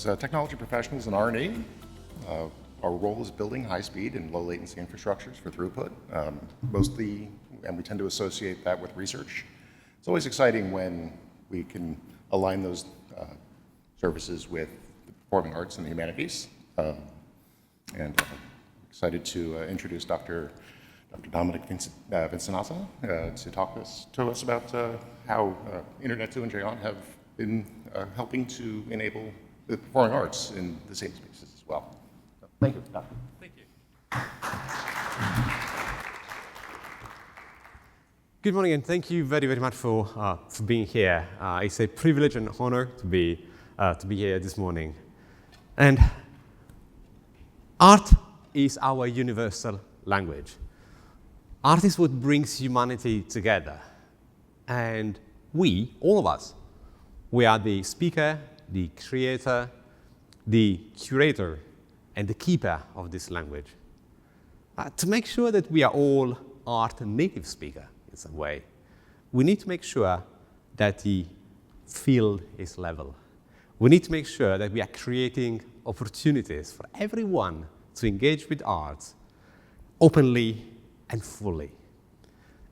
As technology professionals in R&D, our role is building high-speed and low-latency infrastructures for throughput, and we tend to associate that with research. It's always exciting when we can align those services with the performing arts and the humanities. Excited to introduce Dr. Dominic Vincenzano to talk to us about how Internet 2 and JON have been helping to enable the performing arts in the same spaces as well. So, thank you, Doctor. Thank you. Good morning, and thank you very, very much for being here. It's a privilege and honor to be here this morning. And art is our universal language. Art is what brings humanity together. And we, all of us, we are the speaker, the creator, the curator, and the keeper of this language. To make sure that we are all art native speakers in some way, we need to make sure that the field is level. We need to make sure that we are creating opportunities for everyone to engage with art openly and fully.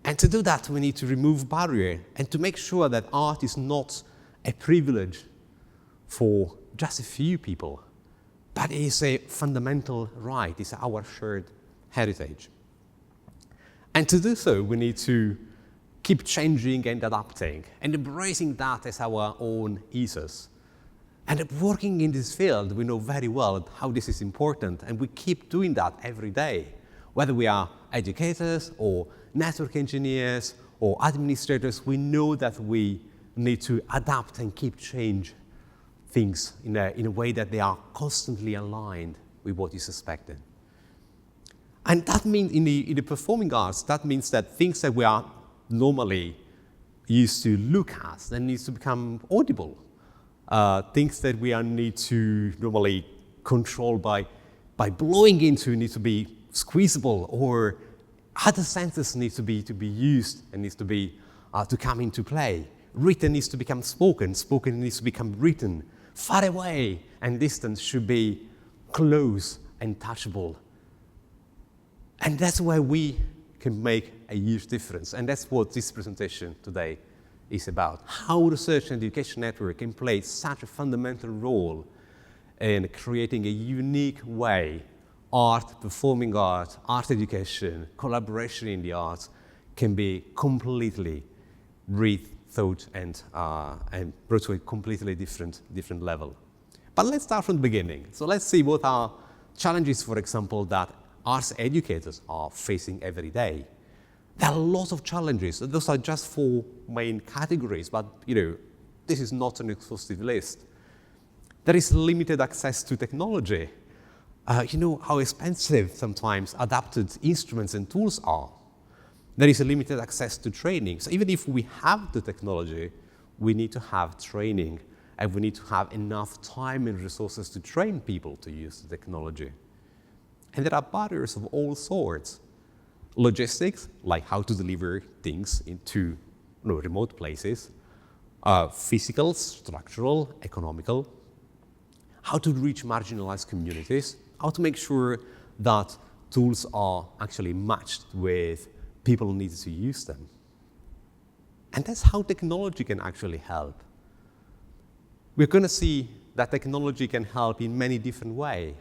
And to do that, we need to remove barriers and to make sure that art is not a privilege for just a few people, but it is a fundamental right. It's our shared heritage. And to do so, we need to keep changing and adapting and embracing that as our own ethos. And working in this field, we know very well how this is important, and we keep doing that every day. Whether we are educators or network engineers or administrators, we know that we need to adapt and keep change things in a way that they are constantly aligned with what is expected. And that means in the performing arts, that means that things that we are normally used to look at, that needs to become audible. Things that we need to normally control by blowing into need to be squeezable, or other senses need to be used and needs to be to come into play. Written needs to become spoken. Spoken needs to become written. Far away and distant should be close and touchable. And that's where we can make a huge difference. And that's what this presentation today is about. How Research and Education Network can play such a fundamental role in creating a unique way art, performing art, art education, collaboration in the arts can be completely rethought and brought to a completely different level. But let's start from the beginning. So let's see what are challenges, for example, that arts educators are facing every day. There are lots of challenges. Those are just 4 main categories, but this is not an exhaustive list. There is limited access to technology. You know how expensive sometimes adapted instruments and tools are. There is a limited access to training. So even if we have the technology, we need to have training, and we need to have enough time and resources to train people to use the technology. And there are barriers of all sorts. Logistics, like how to deliver things into remote places. Physical, structural, economical. How to reach marginalized communities. How to make sure that tools are actually matched with people who need to use them. And that's how technology can actually help. We're going to see that technology can help in many different ways.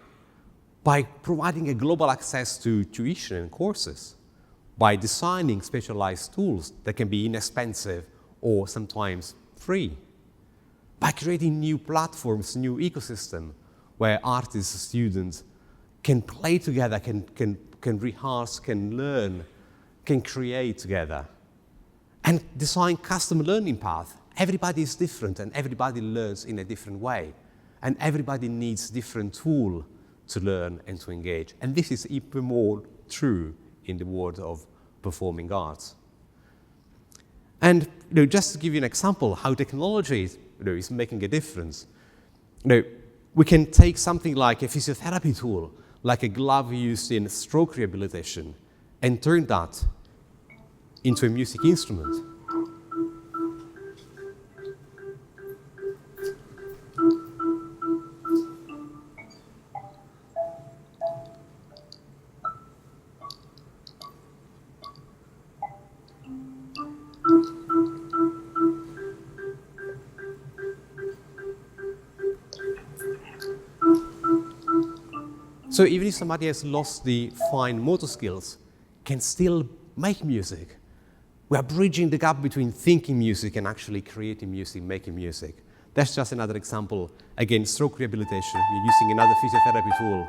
By providing a global access to tuition and courses, by designing specialized tools that can be inexpensive or sometimes free, by creating new platforms, new ecosystem where artists, students can play together, can rehearse, can learn, can create together, and design custom learning path. Everybody is different and everybody learns in a different way, and everybody needs different tools to learn and to engage. And this is even more true in the world of performing arts. And just to give you an example how technology is making a difference, we can take something like a physiotherapy tool, like a glove used in stroke rehabilitation, and turn that into a music instrument. So even if somebody has lost the fine motor skills, can still make music. We are bridging the gap between thinking music and actually creating music, making music. That's just another example. Again, stroke rehabilitation. We're using another physiotherapy tool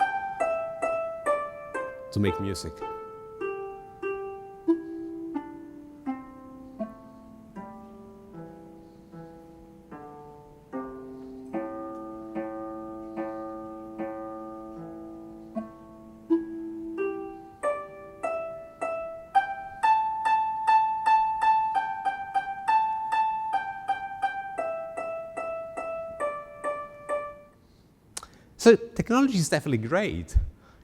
to make music. So technology is definitely great.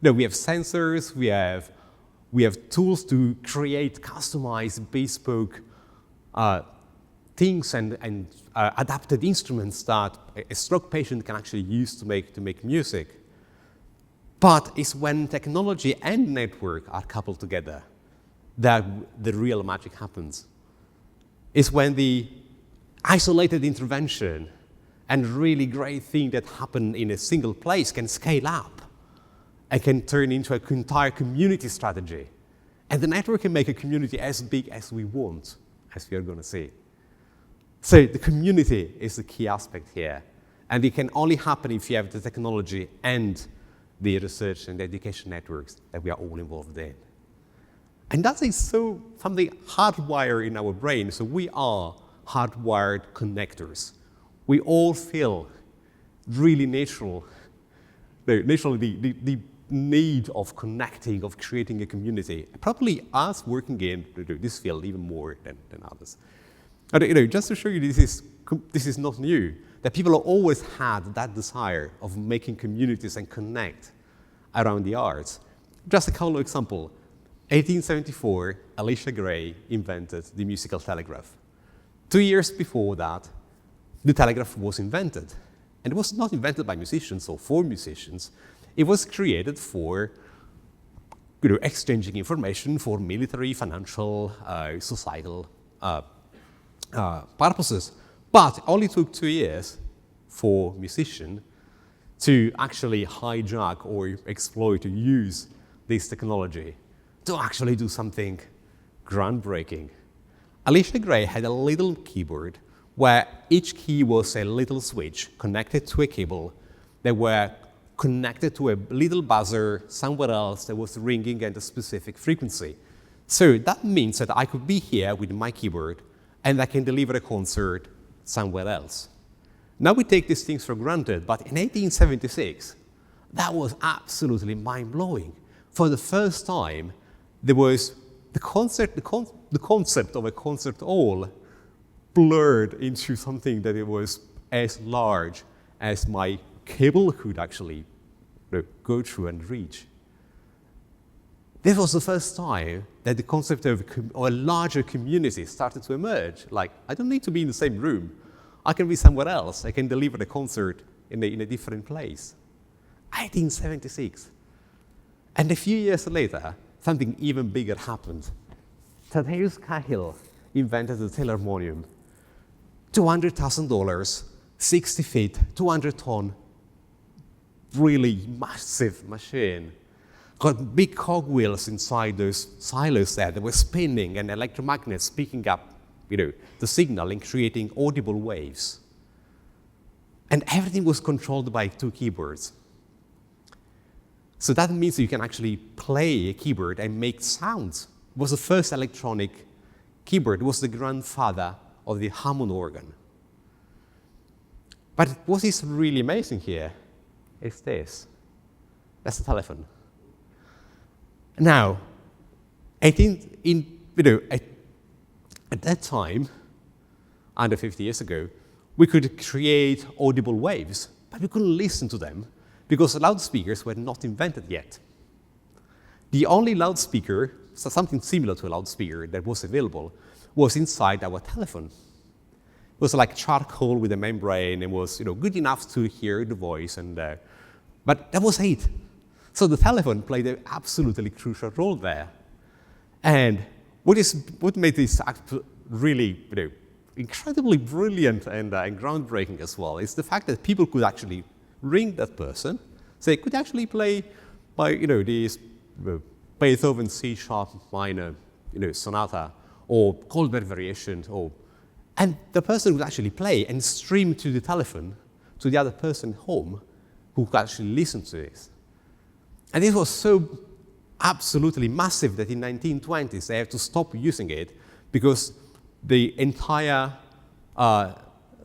We have sensors, we have tools to create customized, bespoke things and adapted instruments that a stroke patient can actually use to make music. But it's when technology and network are coupled together that the real magic happens. It's when the isolated intervention and really great thing that happened in a single place can scale up and can turn into an entire community strategy. And the network can make a community as big as we want, as we are going to see. So the community is the key aspect here. And it can only happen if you have the technology and the research and the education networks that we are all involved in. And that is something hardwired in our brain. So we are hardwired connectors. We all feel really naturally the need of connecting, of creating a community. Probably us working in this field even more than others. And, just to show you this is not new, that people have always had that desire of making communities and connect around the arts. Just a couple of examples. 1874, Elisha Gray invented the musical telegraph. 2 years before that, the telegraph was invented. And it was not invented by musicians or for musicians. It was created for exchanging information for military, financial, societal purposes. But it only took 2 years for musicians to actually hijack or exploit or use this technology to actually do something groundbreaking. Elisha Gray had a little keyboard where each key was a little switch connected to a cable that were connected to a little buzzer somewhere else that was ringing at a specific frequency. So that means that I could be here with my keyboard and I can deliver a concert somewhere else. Now we take these things for granted, but in 1876, that was absolutely mind-blowing. For the first time, there was the concept of a concert hall blurred into something that it was as large as my cable could actually go through and reach. This was the first time that the concept of a larger community started to emerge. Like, I don't need to be in the same room. I can be somewhere else. I can deliver the concert in a different place. 1876. And a few years later, something even bigger happened. Thaddeus Cahill invented the Telharmonium. $200,000, 60 feet, 200 ton, really massive machine. Got big cogwheels inside those silos there that were spinning and electromagnets picking up, the signal and creating audible waves. And everything was controlled by 2 keyboards. So that means that you can actually play a keyboard and make sounds. It was the first electronic keyboard. It was the grandfather of the Hammond organ. But what is really amazing here is this. That's the telephone. Now, at that time, under 50 years ago, we could create audible waves, but we couldn't listen to them because loudspeakers were not invented yet. The only loudspeaker, so something similar to a loudspeaker that was available, was inside our telephone. It was like charcoal with a membrane. It was good enough to hear the voice, but that was it. So the telephone played an absolutely crucial role there. And what made this act really incredibly brilliant and groundbreaking as well is the fact that people could actually ring that person, so they could actually play by these Beethoven C sharp minor sonata or Goldberg variation, and the person would actually play and stream to the telephone to the other person home who could actually listen to this. And this was so absolutely massive that in 1920s they had to stop using it because the entire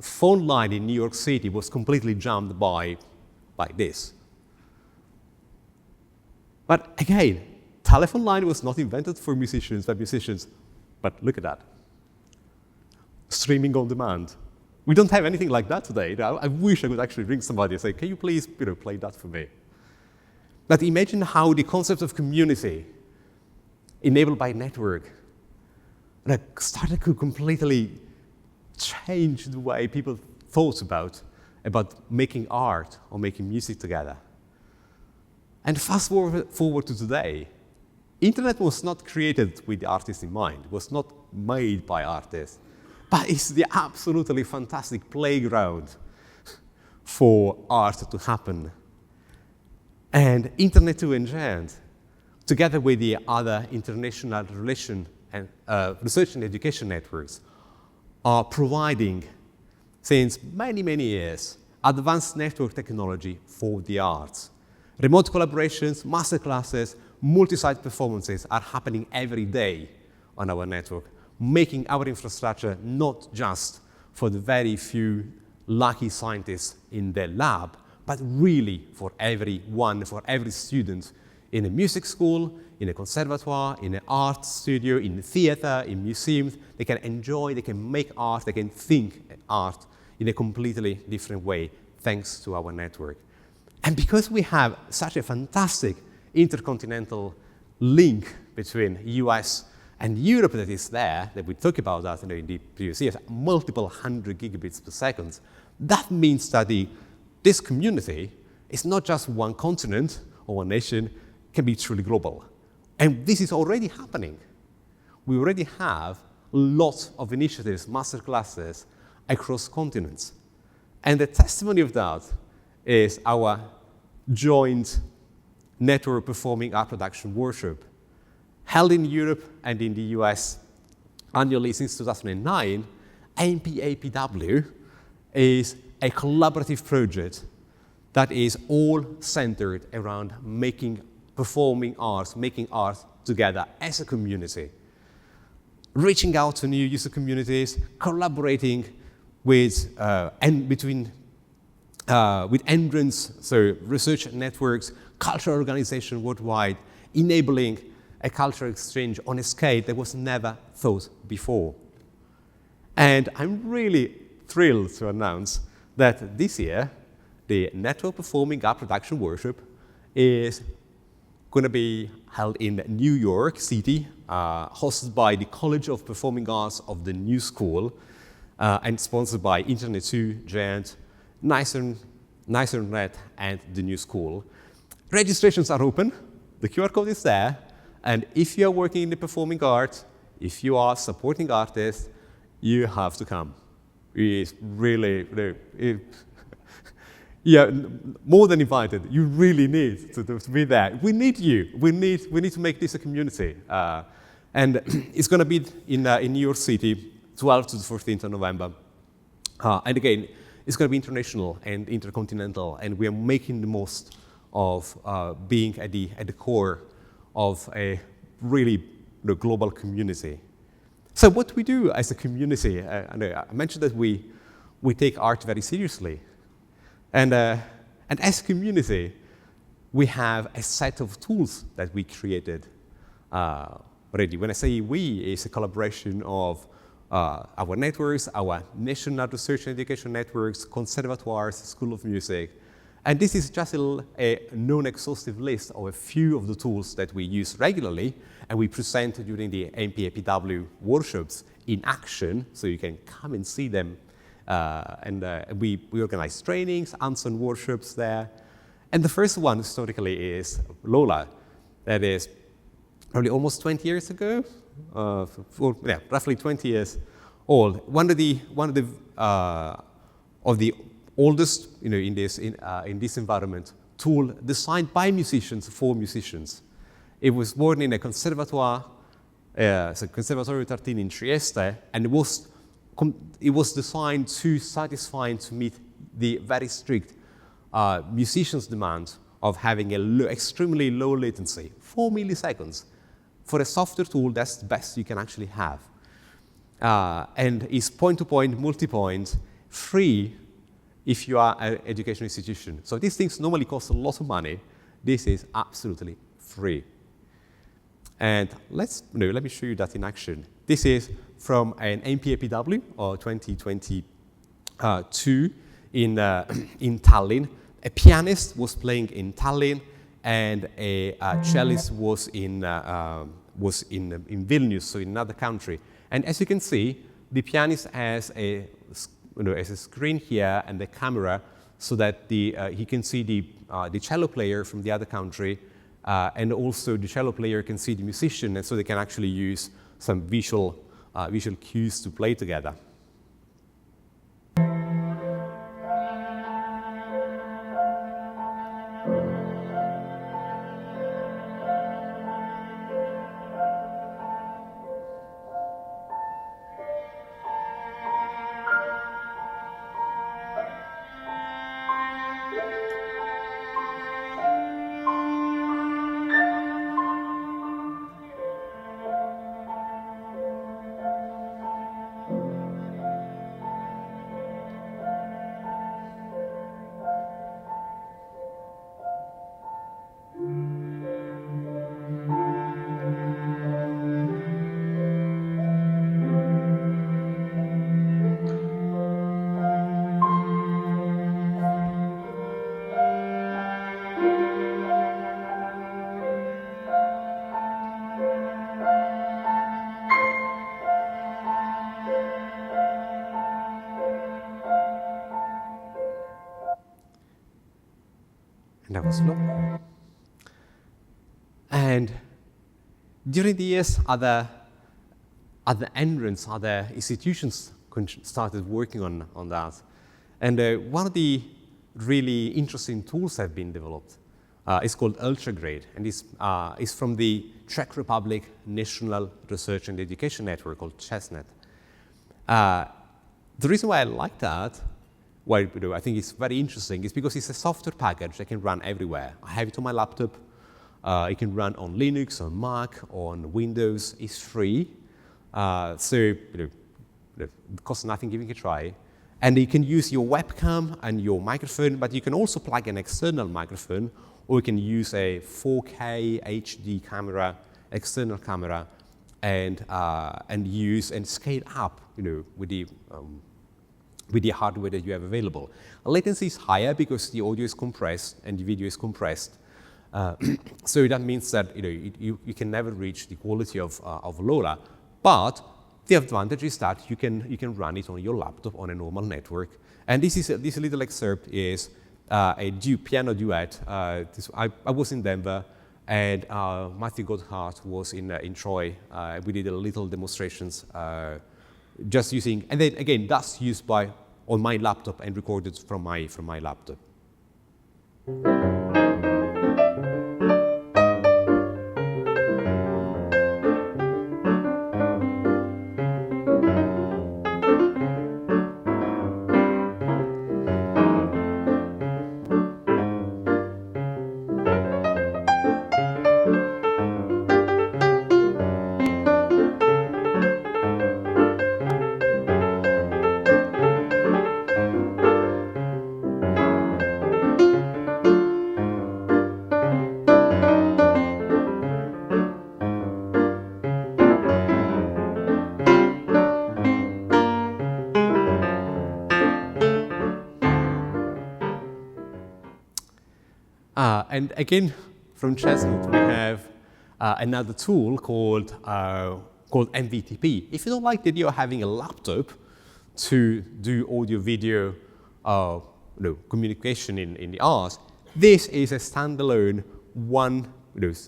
phone line in New York City was completely jammed by this. But again, telephone line was not invented for musicians by musicians, but look at that. Streaming on demand. We don't have anything like that today. I wish I could actually ring somebody and say, can you please play that for me? But imagine how the concept of community enabled by network started to completely change the way people thought about making art or making music together. And fast forward to today, internet was not created with the artist in mind, was not made by artists, but it's the absolutely fantastic playground for art to happen. And Internet 2 and together with the other international relation and research and education networks, are providing, since many, many years, advanced network technology for the arts. Remote collaborations, masterclasses, multi-site performances are happening every day on our network, making our infrastructure not just for the very few lucky scientists in their lab, but really for everyone, for every student in a music school, in a conservatoire, in an art studio, in a theater, in museums. They can enjoy, they can make art, they can think art in a completely different way thanks to our network. And because we have such a fantastic intercontinental link between US and Europe that is there, that we talk about that in the previous years, multiple 100 gigabits per second, that means that this community is not just one continent or one nation, can be truly global. And this is already happening. We already have lots of initiatives, masterclasses across continents. And the testimony of that is our joint network performing art production workshop, held in Europe and in the US annually since 2009. MPAPW is a collaborative project that is all centered around performing arts, making art together as a community, reaching out to new user communities, collaborating with entrants, so research networks, cultural organizations worldwide, enabling a cultural exchange on a scale that was never thought before. And I'm really thrilled to announce that this year, the Network Performing Art Production Workshop is going to be held in New York City, hosted by the College of Performing Arts of the New School, and sponsored by Internet 2, Giant, NicerNet, and the New School. Registrations are open, the QR code is there, and if you're working in the performing arts, if you are supporting artists, you have to come. It's really, yeah, more than invited. You really need to be there. We need you. We need to make this a community. And it's going to be in New York City, 12th to the 14th of November. And again, it's going to be international and intercontinental, and we are making the most of being at the core of a really global community. So what we do as a community, I mentioned that we take art very seriously. And as a community, we have a set of tools that we created already. When I say we, it's a collaboration of our networks, our national research and education networks, conservatoires, School of Music. And this is just a non-exhaustive list of a few of the tools that we use regularly and we present during the MPAPW workshops in action, so you can come and see them. We organize trainings, hands-on workshops there. And the first one historically is Lola. That is probably almost 20 years ago, roughly 20 years old. One of the oldest, in this environment, tool designed by musicians for musicians. It was born in a conservatoire, so Conservatorio Tartini in Trieste, and it was designed to satisfy and to meet the very strict musicians' demand of having extremely low latency, 4 milliseconds. For a software tool, that's the best you can actually have. And it's point-to-point, multi-point, free if you are an educational institution. So these things normally cost a lot of money. This is absolutely free. And let me show you that in action. This is from an NPAPW or 2022 in Tallinn. A pianist was playing in Tallinn, and a cellist was in Vilnius, so in another country. And as you can see, the pianist has a screen here and the camera, so that he can see the cello player from the other country, and also the cello player can see the musician, and so they can actually use some visual cues to play together. And that was lovely. And during the years, other institutions started working on that. And one of the really interesting tools that have been developed is called UltraGrade, and it's from the Czech Republic National Research and Education Network called CzechNet. The reason why I like that, why I think it's very interesting, is because it's a software package that can run everywhere. I have it on my laptop. It can run on Linux, on Mac, on Windows. It's free, so it costs nothing giving it a try. And you can use your webcam and your microphone, but you can also plug an external microphone, or you can use a 4K HD camera, external camera, and use and scale up, with the hardware that you have available. Latency is higher because the audio is compressed and the video is compressed. So that means that you can never reach the quality of LoRa, but the advantage is that you can run it on your laptop on a normal network. And this little excerpt is a piano duet. I was in Denver, and Matthew Gotthard was in Troy. We did a little demonstrations just using, and then again, that's used on my laptop and recorded from my laptop. And again, from CzechNet, we have another tool called MVTP. If you don't like the idea of having a laptop to do audio-video communication in the arts, this is a standalone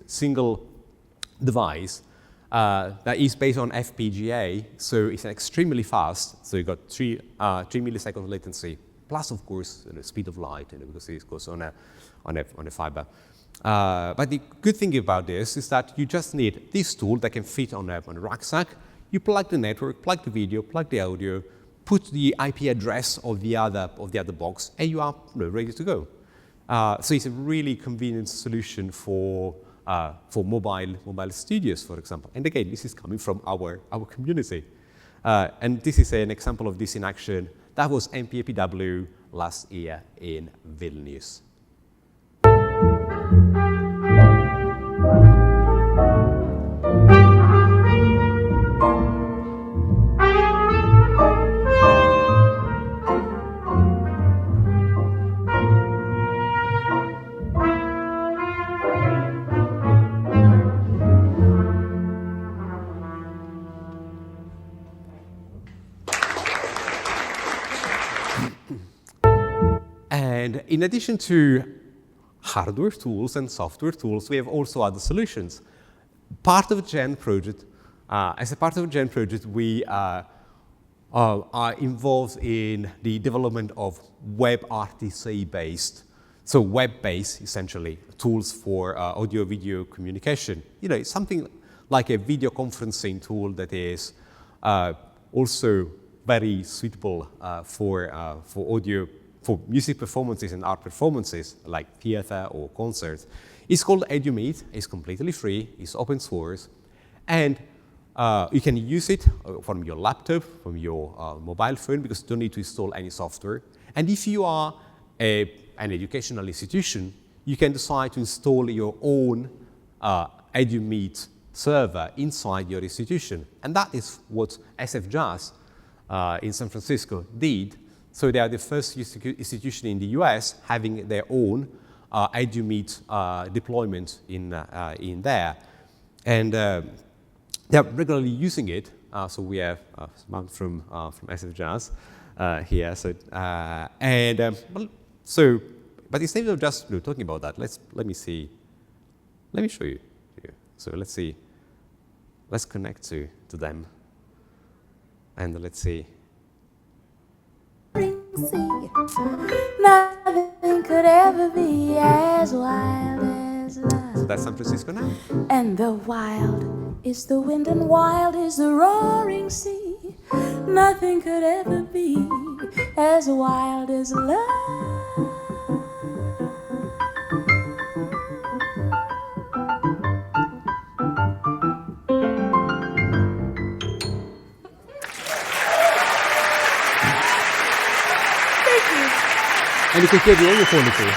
single device that is based on FPGA, so it's extremely fast. So you got 3 milliseconds latency plus of course the speed of light, because it goes on a fiber. But the good thing about this is that you just need this tool that can fit on a rucksack. You plug the network, plug the video, plug the audio, put the IP address of the other box, and you are ready to go. So it's a really convenient solution for mobile studios, for example. And again, this is coming from our community. And this is an example of this in action. That was MPAPW last year in Vilnius. And in addition to hardware tools and software tools, we have also other solutions. Part of the GEN project, as a part of the GEN project, we are involved in the development of WebRTC-based, so web-based, essentially, tools for audio-video communication. It's something like a video conferencing tool that is also very suitable for audio, for music performances and art performances, like theater or concerts. It's called EduMeet. It's completely free. It's open source. And you can use it from your laptop, from your mobile phone, because you don't need to install any software. And if you are an educational institution, you can decide to install your own EduMeet server inside your institution. And that is what SF Jazz in San Francisco did. So they are the first institution in the US having their own EduMeet deployment in there. And they are regularly using it. So we have someone from SF Jazz here. But instead of just talking about that, let me show you. So let's see. Let's connect to them. And let's see. Nothing could ever be as wild as love. So that's San Francisco now. And the wild is the wind and wild is the roaring sea. Nothing could ever be as wild as love. And you can hear the audio quality.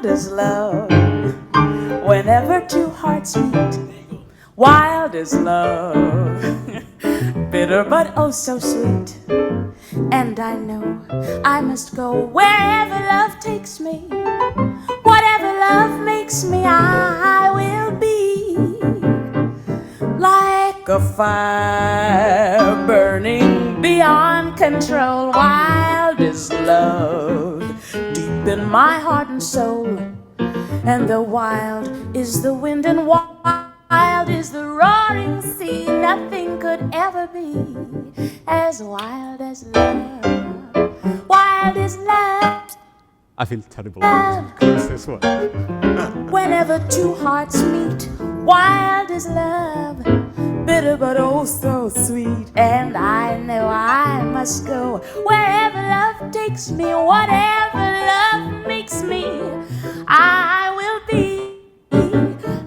As love, whenever two hearts meet, wild as love. bitter but oh so sweet. And I know I must go wherever love takes me. Whatever love makes me, I will be. Like a fire burning beyond control, wild is love, deep in my heart and soul. And the wild is the wind and wild is the roaring sea. Nothing could ever be as wild as love. Wild is love. I feel terrible about this one. Whenever two hearts meet, wild is love, bitter but oh so sweet. And I know I must go wherever love takes me. Whatever love makes me, I will be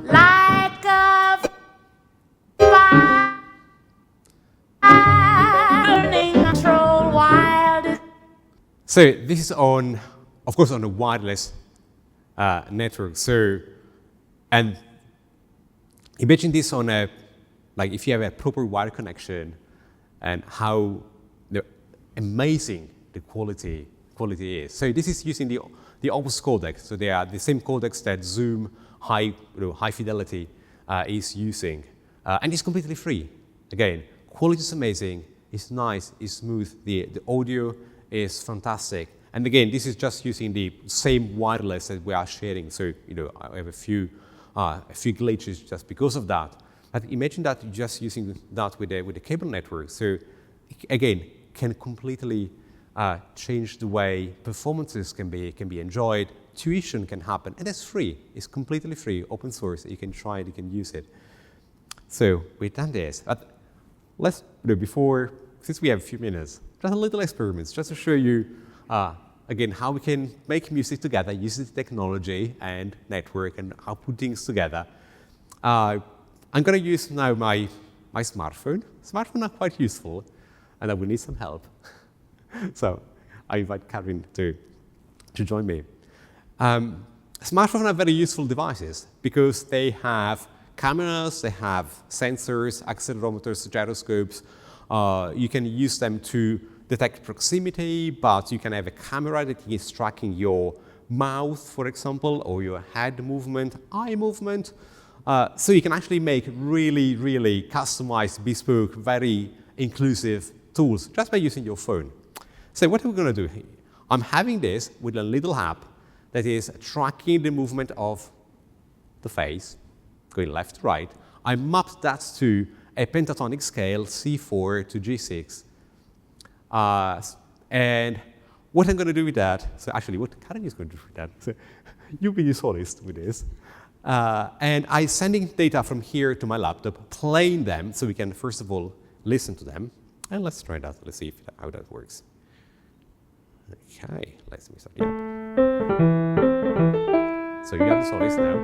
like a fire burning control. Wild is. So this is on, of course, on a wireless network. So, and imagine this on a, like if you have a proper wire connection, and how amazing the quality is. So this is using the Opus codec. So they are the same codecs that Zoom high fidelity is using, and it's completely free. Again, quality is amazing. It's nice. It's smooth. The audio is fantastic. And again, this is just using the same wireless that we are sharing. So I have a few glitches just because of that. But imagine that you're just using that with the cable network. So again, can completely change the way performances can be enjoyed. Tuition can happen, and it's free. It's completely free, open source. You can try it. You can use it. So we've done this. But let's before, since we have a few minutes, just a little experiments, just to show you. Again, how we can make music together using the technology and network and how put things together. I'm going to use now my smartphone. Smartphones are quite useful, and I will need some help. So I invite Karin to join me. Smartphones are very useful devices because they have cameras, they have sensors, accelerometers, gyroscopes. You can use them to detect proximity, but you can have a camera that is tracking your mouth, for example, or your head movement, eye movement. So you can actually make really, really customized, bespoke, very inclusive tools just by using your phone. So what are we going to do here? I'm having this with a little app that is tracking the movement of the face, going left to right. I mapped that to a pentatonic scale, C4 to G6. And what I'm going to do with that, so actually what Karin is going to do with that, so you'll be the soloist with this. And I'm sending data from here to my laptop, playing them so we can first of all listen to them. And let's try that, let's see how that works. Okay, let's mix it up. So you have the soloist now.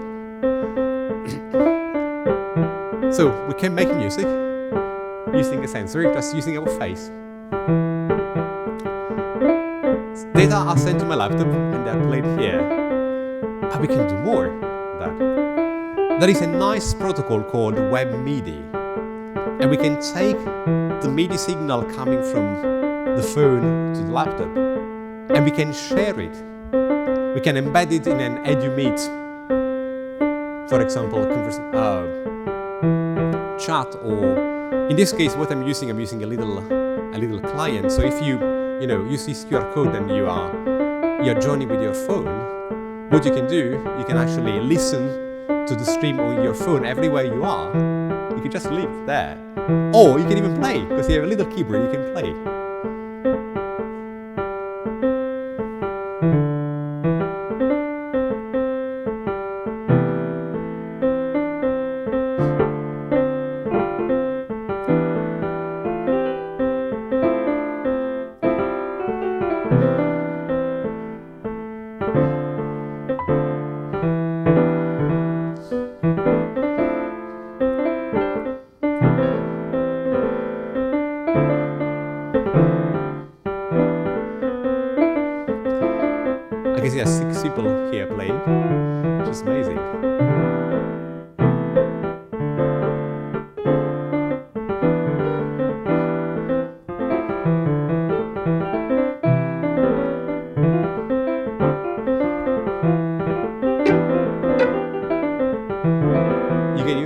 So we can make music using a sensor, just using our face. Data are sent to my laptop and they're played here. And we can do more than that. There is a nice protocol called WebMIDI. And we can take the MIDI signal coming from the phone to the laptop and we can share it. We can embed it in an EduMeet, for example, chat, or in this case, what I'm using a little client. So if you use this QR code and you're joining with your phone, what you can do, you can actually listen to the stream on your phone everywhere you are. You can just leave it there. Or you can even play, because you have a little keyboard, you can play. I can see there are 6 people here playing, which is amazing.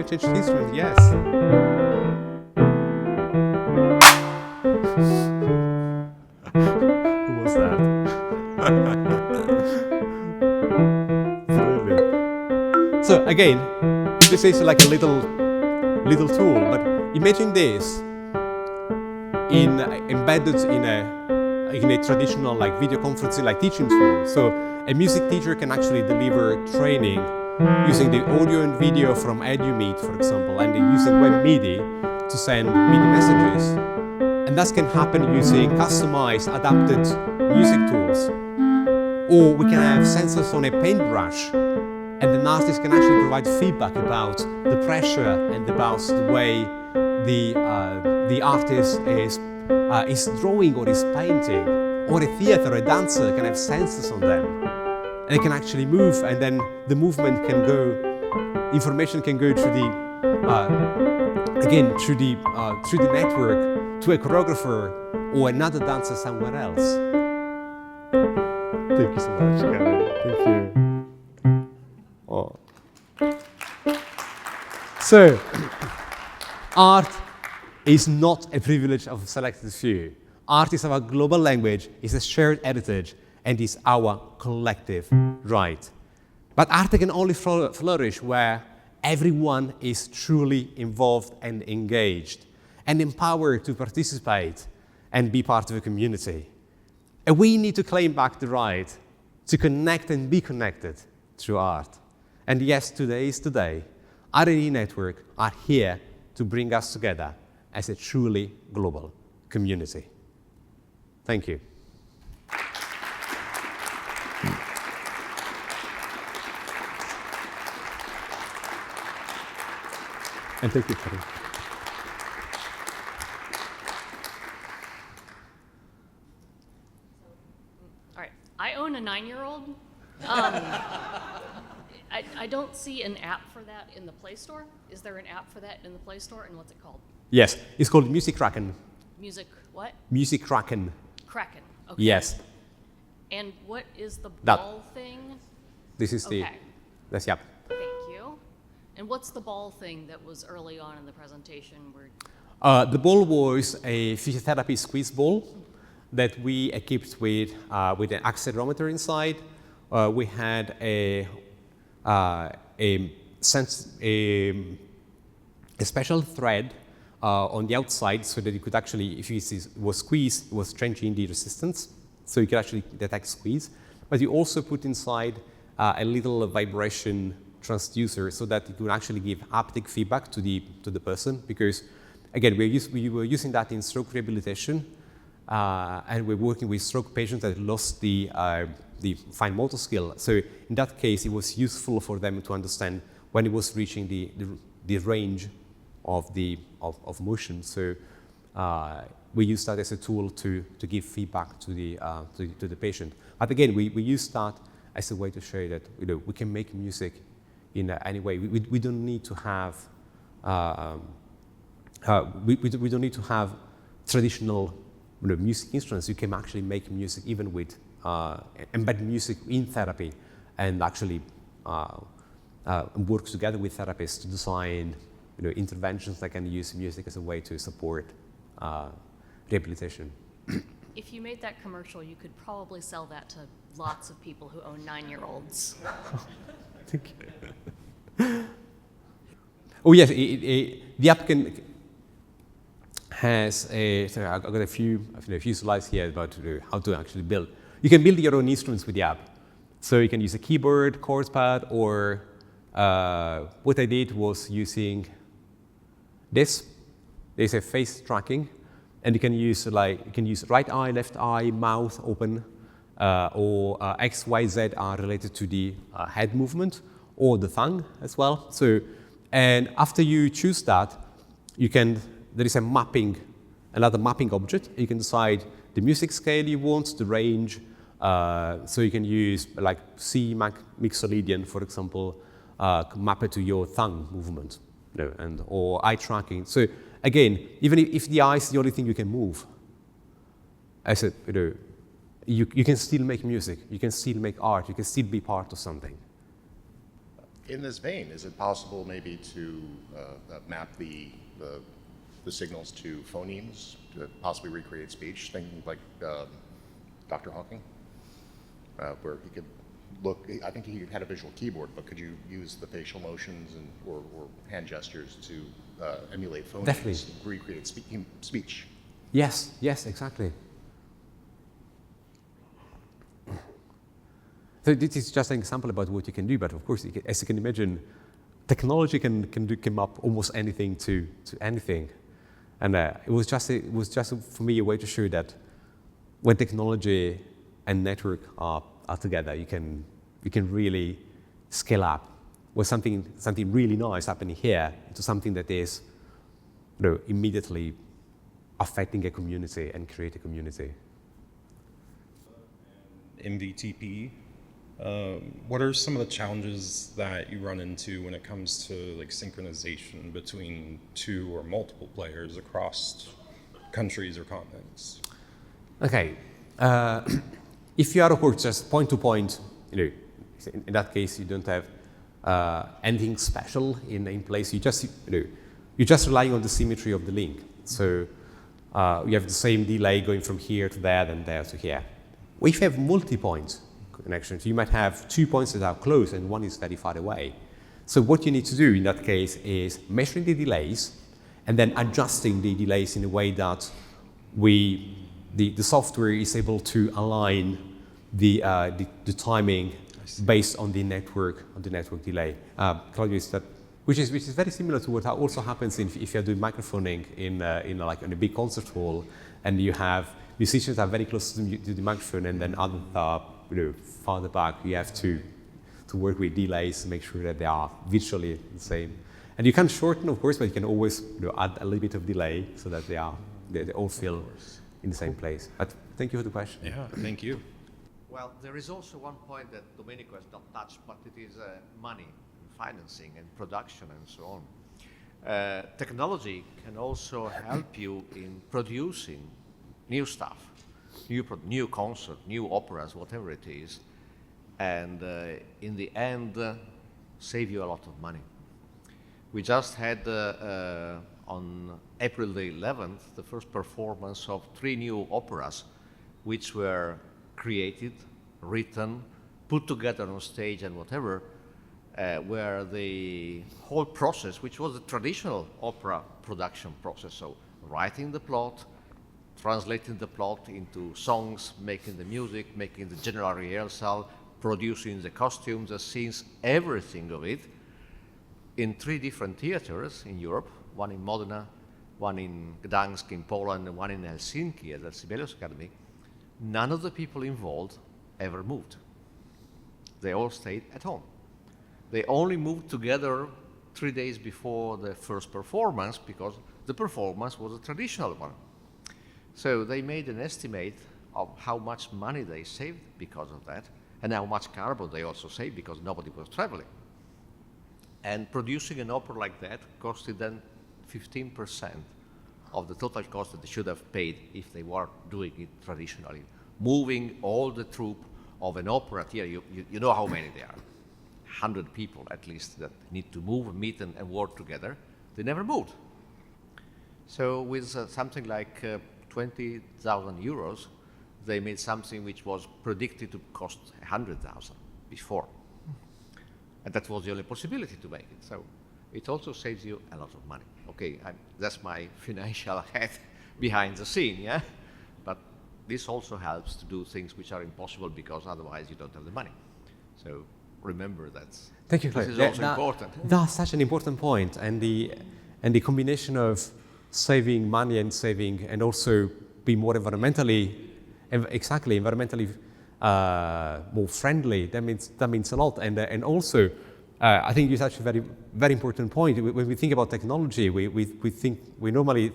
change the instrument, yes. Who was that? Brilliant. So again, this is like a little tool, but imagine this embedded in a traditional like video conferencing like teaching tool. So a music teacher can actually deliver training using the audio and video from EduMeet, for example, and using Web MIDI to send MIDI messages. And that can happen using customized, adapted music tools. Or we can have sensors on a paintbrush, and an artist can actually provide feedback about the pressure and about the way the artist is drawing or is painting. Or a theater, a dancer can have sensors on them. And they can actually move, and then the movement can go, information can go through through the network to a choreographer or another dancer somewhere else. Thank you so much, Kevin. Thank you. Oh. So, art is not a privilege of a selected few. Art is our global language, is a shared heritage, and is our collective right. But art can only flourish where everyone is truly involved and engaged and empowered to participate and be part of a community. And we need to claim back the right to connect and be connected through art. And yes, today is today. R&E Network are here to bring us together as a truly global community. Thank you. And thank you, Karin. All right, I own a 9-year-old. I don't see an app for that in the Play Store. Is there an app for that in the Play Store, and what's it called? Yes, it's called Music Kraken. Music what? Music Kraken. Kraken. Okay. Yes. And what is the That. ball thing? This is the. Okay. That's yep. Thank you. And what's the ball thing that was early on in the presentation? Where The ball was a physiotherapy squeeze ball that we equipped with an accelerometer inside. We had a special thread on the outside so that you could actually, if it was squeezed, it was changing the resistance, so you could actually detect squeeze. But you also put inside a little vibration transducer so that it would actually give haptic feedback to the person, because again, we were using that in stroke rehabilitation, and we're working with stroke patients that lost the fine motor skill. So in that case, it was useful for them to understand when it was reaching the range of motion. So we use that as a tool to give feedback to the patient. But again, we use that as a way to show that we can make music in any way. We don't need to have we don't need to have traditional music instruments. You can actually make music even with embed music in therapy, and actually work together with therapists to design interventions that can use music as a way to support rehabilitation. if you made that commercial, you could probably sell that to lots of people who own 9-year-olds. Thank you. Oh yes, the app has a. So I've got a few slides here about how to actually build. You can build your own instruments with the app. So you can use a keyboard, chords pad, or what I did was using this. There's a face tracking, and you can use right eye, left eye, mouth open, or X, Y, Z are related to the head movement, or the tongue as well. So, and after you choose that, there is another mapping object. You can decide the music scale you want, the range. So you can use like C Mixolydian, for example, map it to your tongue movement, or eye tracking. So again, even if the eye is the only thing you can move, I said, you can still make music, you can still make art, you can still be part of something. In this vein, is it possible maybe to map the signals to phonemes to possibly recreate speech, thinking like Dr. Hawking, where he could look, I think he had a visual keyboard, but could you use the facial motions or hand gestures to emulate phonemes, Definitely. recreate speech? Yes, exactly. So this is just an example about what you can do, but of course, as you can imagine, technology can up almost anything to anything. And it was just for me a way to show that when technology and network are together, you can really scale up with something really nice happening here to something that is immediately affecting a community and create a community. MVTP. What are some of the challenges that you run into when it comes to like synchronization between two or multiple players across countries or continents? Okay, if you are of course just point to point, in that case you don't have anything special in place. You're just relying on the symmetry of the link. So you have the same delay going from here to there, then there to here. If you have multi-point connections, you might have 2 points that are close and one is very far away. So what you need to do in that case is measuring the delays and then adjusting the delays in a way that the software is able to align the timing based on the network delay. Claudio, which is very similar to what also happens if you're doing microphoning in a big concert hall, and you have musicians that are very close to the microphone, and then others are farther back. You have to work with delays to make sure that they are visually the same. And you can shorten, of course, but you can always add a little bit of delay so that they all feel in the same place. But thank you for the question. Yeah, thank you. Well, there is also one point that Domenico has not touched, but it is money, financing, and production, and so on. Technology can also help you in producing new stuff, new concert, new operas, whatever it is, and in the end, save you a lot of money. We just had on April the 11th the first performance of 3 new operas, which were created, written, put together on stage and whatever, where the whole process, which was a traditional opera production process, so writing the plot, translating the plot into songs, making the music, making the general rehearsal, producing the costumes, the scenes, everything of it, in 3 different theaters in Europe, one in Modena, one in Gdansk in Poland, and one in Helsinki at the Sibelius Academy. None of the people involved ever moved. They all stayed at home. They only moved together 3 days before the first performance because the performance was a traditional one. So they made an estimate of how much money they saved because of that, and how much carbon they also saved because nobody was traveling. And producing an opera like that costed them 15% of the total cost that they should have paid if they were doing it traditionally. Moving all the troupe of an opera theater, you know how many there are. 100 people at least that need to move, meet, and work together. They never moved. So with something like 20,000 euros, they made something which was predicted to cost 100,000 before. And that was the only possibility to make it. So it also saves you a lot of money. Okay, that's my financial head behind the scene, yeah? But this also helps to do things which are impossible because otherwise you don't have the money. So remember that. Thank you, Claudio. This is also important. That's such an important point, and the combination of saving money and also be more environmentally more friendly. That means a lot, and also I think you touched a very very important point. When we think about technology, we normally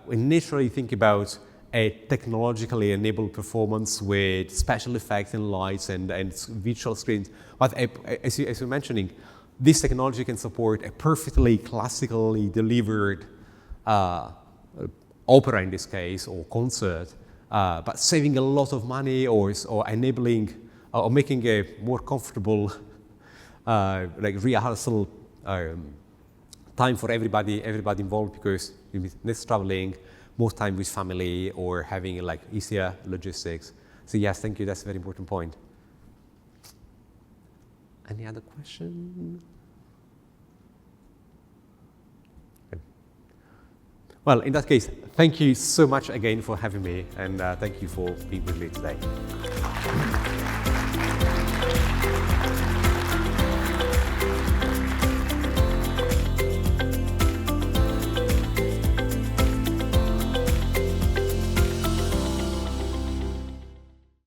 initially think about a technologically enabled performance with special effects and lights and visual screens. But as you're mentioning, this technology can support a perfectly classically delivered opera in this case, or concert, but saving a lot of money or enabling or making a more comfortable like rehearsal time for everybody involved, because you miss less traveling, more time with family, or having like easier logistics. So yes, thank you. That's a very important point. Any other question? Well, in that case, thank you so much again for having me, and thank you for being with me today.